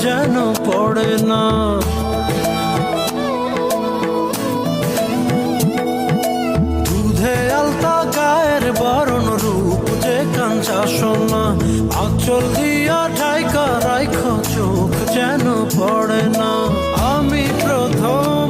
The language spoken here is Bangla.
যেন পড়ে না। দুধে আলতা গায়ের বরণ রূপ যে কাঞ্চা সোনা, আঁচল দিয়া ঢাইকা রাইখ চোখ যেন পড়ে না। আমি প্রথম